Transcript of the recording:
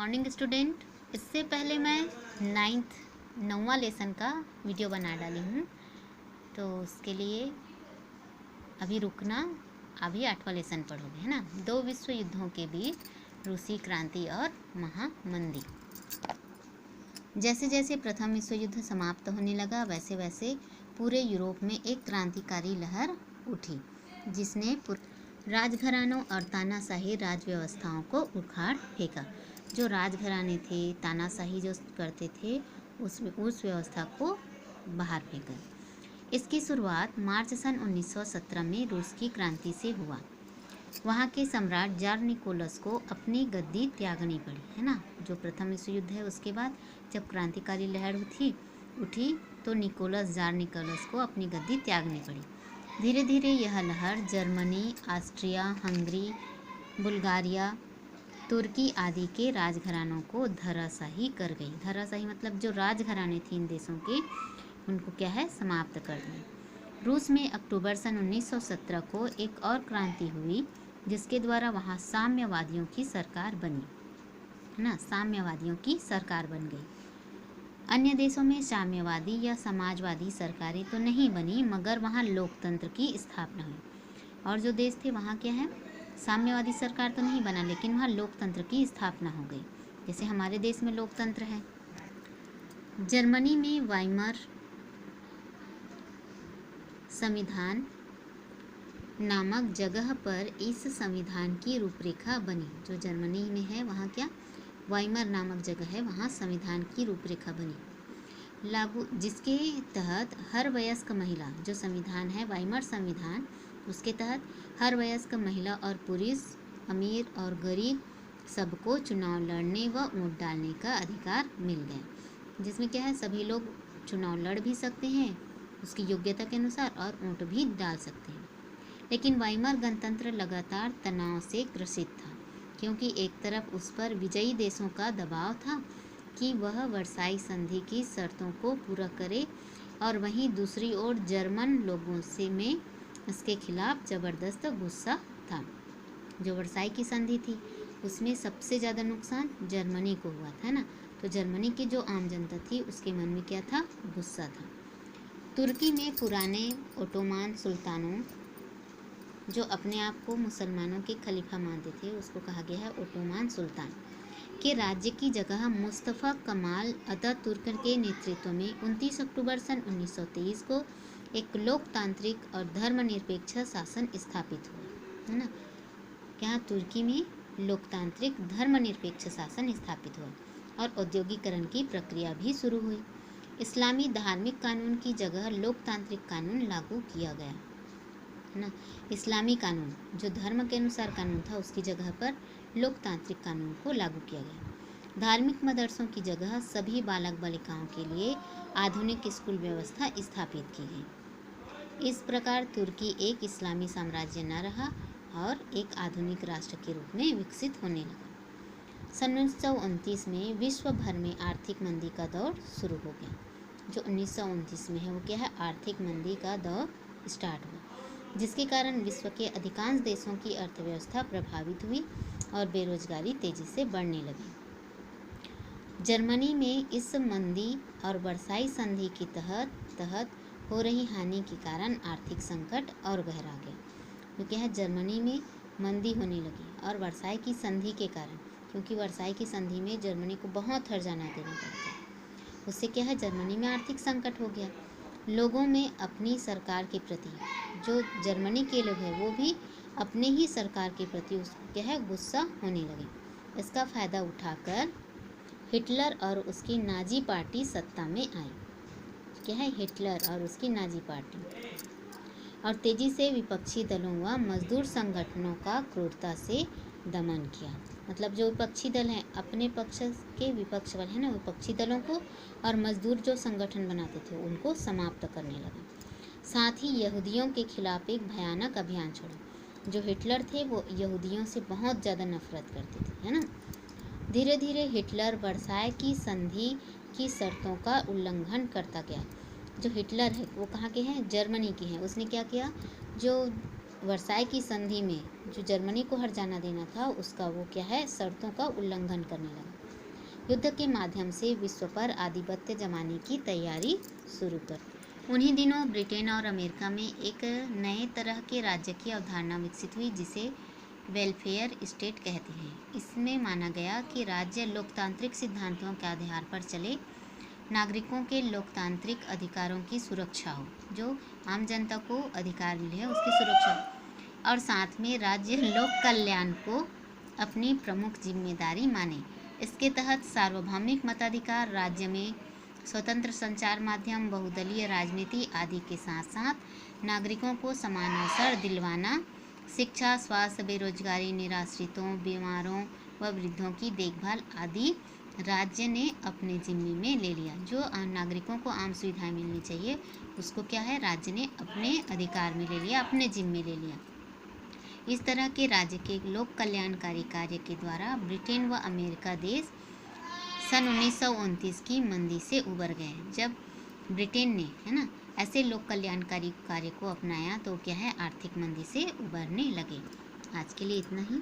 Morning student. इससे पहले मैं नौवां लेसन का वीडियो बना डाली हूँ, तो उसके लिए अभी रुकना। अभी 8वां लेसन पढ़ोगे, है ना। 2 विश्व युद्धों के बीच रूसी क्रांति और महामंदी। जैसे जैसे प्रथम विश्व युद्ध समाप्त होने लगा, वैसे वैसे पूरे यूरोप में एक क्रांतिकारी लहर उठी, जिसने राजघरानों और तानाशाही राज व्यवस्थाओं को उखाड़ फेंका। जो राजघराने थे, तानाशाही जो करते थे, उस व्यवस्था को बाहर फेंका। इसकी शुरुआत मार्च सन 1917 में रूस की क्रांति से हुआ। वहाँ के सम्राट जार निकोलस को अपनी गद्दी त्यागनी पड़ी, है ना। जो प्रथम विश्व युद्ध है, उसके बाद जब क्रांतिकारी लहर उठी तो जार निकोलस को अपनी गद्दी त्यागनी पड़ी। धीरे धीरे यह लहर जर्मनी, ऑस्ट्रिया, हंगरी, बुल्गारिया, तुर्की आदि के राजघरानों को धराशाही कर गई। धराशाही मतलब जो राजघराने थे इन देशों के, उनको क्या है, समाप्त कर दिया। रूस में अक्टूबर सन 1917 को एक और क्रांति हुई, जिसके द्वारा वहाँ साम्यवादियों की सरकार बनी, है ना। साम्यवादियों की सरकार बन गई। अन्य देशों में साम्यवादी या समाजवादी सरकारें तो नहीं बनी, मगर वहाँ लोकतंत्र की स्थापना हुई। और जो देश थे वहाँ क्या है, साम्यवादी सरकार तो नहीं बना, लेकिन वहाँ लोकतंत्र की स्थापना हो गई, जैसे हमारे देश में लोकतंत्र है। जर्मनी में वाइमर संविधान नामक जगह पर इस संविधान की रूपरेखा बनी। जो जर्मनी में है वहाँ क्या, वाइमर नामक जगह है, वहाँ संविधान की रूपरेखा बनी लागू, जिसके तहत हर वयस्क महिला, जो संविधान है वाइमर संविधान, उसके तहत हर वयस्क महिला और पुरुष, अमीर और गरीब, सबको चुनाव लड़ने व वोट डालने का अधिकार मिल गया। जिसमें क्या है, सभी लोग चुनाव लड़ भी सकते हैं उसकी योग्यता के अनुसार और वोट भी डाल सकते हैं। लेकिन वाइमर गणतंत्र लगातार तनाव से ग्रसित था, क्योंकि एक तरफ उस पर विजयी देशों का दबाव था कि वह वर्साई संधि की शर्तों को पूरा करे, और वहीं दूसरी ओर जर्मन लोगों से में इसके खिलाफ ज़बरदस्त गुस्सा था। जो वर्साई की संधि थी उसमें सबसे ज़्यादा नुकसान जर्मनी को हुआ था, ना। तो जर्मनी की जो आम जनता थी उसके मन में क्या था, गुस्सा था। तुर्की में पुराने ओटोमान सुल्तानों, जो अपने आप को मुसलमानों के खलीफा मानते थे, उसको कहा गया है ओटोमान सुल्तान, के राज्य की जगह मुस्तफ़ा कमाल अतातुर्क के नेतृत्व में 29 अक्टूबर सन 1923 को एक लोकतांत्रिक और धर्मनिरपेक्ष शासन स्थापित हुआ, है ना। क्या तुर्की में लोकतांत्रिक धर्मनिरपेक्ष शासन स्थापित हुआ और औद्योगिकरण की प्रक्रिया भी शुरू हुई। इस्लामी धार्मिक कानून की जगह लोकतांत्रिक कानून लागू किया गया, है ना। इस्लामी कानून जो धर्म के अनुसार कानून था, उसकी जगह पर लोकतांत्रिक कानून को लागू किया गया। धार्मिक मदरसों की जगह सभी बालक बालिकाओं के लिए आधुनिक स्कूल व्यवस्था स्थापित की गई। इस प्रकार तुर्की एक इस्लामी साम्राज्य न रहा और एक आधुनिक राष्ट्र के रूप में विकसित होने लगा। सन 1929 में विश्व भर में आर्थिक मंदी का दौर शुरू हो गया। जो 1929 में है वो क्या है, आर्थिक मंदी का दौर स्टार्ट हुआ, जिसके कारण विश्व के अधिकांश देशों की अर्थव्यवस्था प्रभावित हुई और बेरोजगारी तेजी से बढ़ने लगी। जर्मनी में इस मंदी और वर्साई संधि के तहत हो रही हानि के कारण आर्थिक संकट और गहरा गया। क्योंकि है जर्मनी में मंदी होने लगी और वर्साई की संधि के कारण, क्योंकि वर्साई की संधि में जर्मनी को बहुत हर्जाना देना पड़ता है, उससे क्या है, जर्मनी में आर्थिक संकट हो गया। लोगों में अपनी सरकार के प्रति, जो जर्मनी के लोग हैं वो भी अपने ही सरकार के प्रति उसको क्या है, गुस्सा होने लगे। इसका फ़ायदा उठाकर हिटलर और उसकी नाजी पार्टी सत्ता में आई। क्या है, हिटलर और उसकी नाजी पार्टी, और तेजी से विपक्षी दलों व मजदूर संगठनों का क्रूरता से दमन किया। मतलब जो विपक्षी दल हैं, अपने पक्ष के विपक्ष वाले हैं ना, विपक्षी दलों को और मजदूर जो संगठन बनाते थे उनको समाप्त करने लगा। साथ ही यहूदियों के खिलाफ एक भयानक अभियान छोड़ा। जो हिटलर थे वो यहूदियों से बहुत ज़्यादा नफरत करते थे, है ना। धीरे धीरे हिटलर वर्साई की संधि की शर्तों का उल्लंघन करता गया। जो हिटलर है वो कहाँ के हैं, जर्मनी के हैं। उसने क्या किया, जो वर्साई की संधि में जो जर्मनी को हर्जाना देना था उसका वो क्या है, शर्तों का उल्लंघन करने लगा। युद्ध के माध्यम से विश्व पर आधिपत्य जमाने की तैयारी शुरू कर। उन्हीं दिनों ब्रिटेन और अमेरिका में एक नए तरह के राज्य की अवधारणा विकसित हुई जिसे वेलफेयर स्टेट कहते हैं। इसमें माना गया कि राज्य लोकतांत्रिक सिद्धांतों के आधार पर चले, नागरिकों के लोकतांत्रिक अधिकारों की सुरक्षा हो, जो आम जनता को अधिकार मिले है उसकी सुरक्षा हो, और साथ में राज्य लोक कल्याण को अपनी प्रमुख जिम्मेदारी माने। इसके तहत सार्वभौमिक मताधिकार, राज्य में स्वतंत्र संचार माध्यम, बहुदलीय राजनीति आदि के साथ साथ नागरिकों को समान अवसर दिलवाना, शिक्षा, स्वास्थ्य, बेरोजगारी, निराश्रितों, बीमारों व वृद्धों की देखभाल आदि राज्य ने अपने जिम्मे में ले लिया। जो नागरिकों को आम सुविधाएं मिलनी चाहिए उसको क्या है, राज्य ने अपने अधिकार में ले लिया, अपने जिम्मे ले लिया। इस तरह के राज्य के लोक कल्याणकारी कार्य के द्वारा ब्रिटेन व अमेरिका देश सन 1929 की मंदी से उबर गए। जब ब्रिटेन ने, है ना, ऐसे लोक कल्याणकारी कार्य को अपनाया तो क्या है, आर्थिक मंदी से उबरने लगे। आज के लिए इतना ही।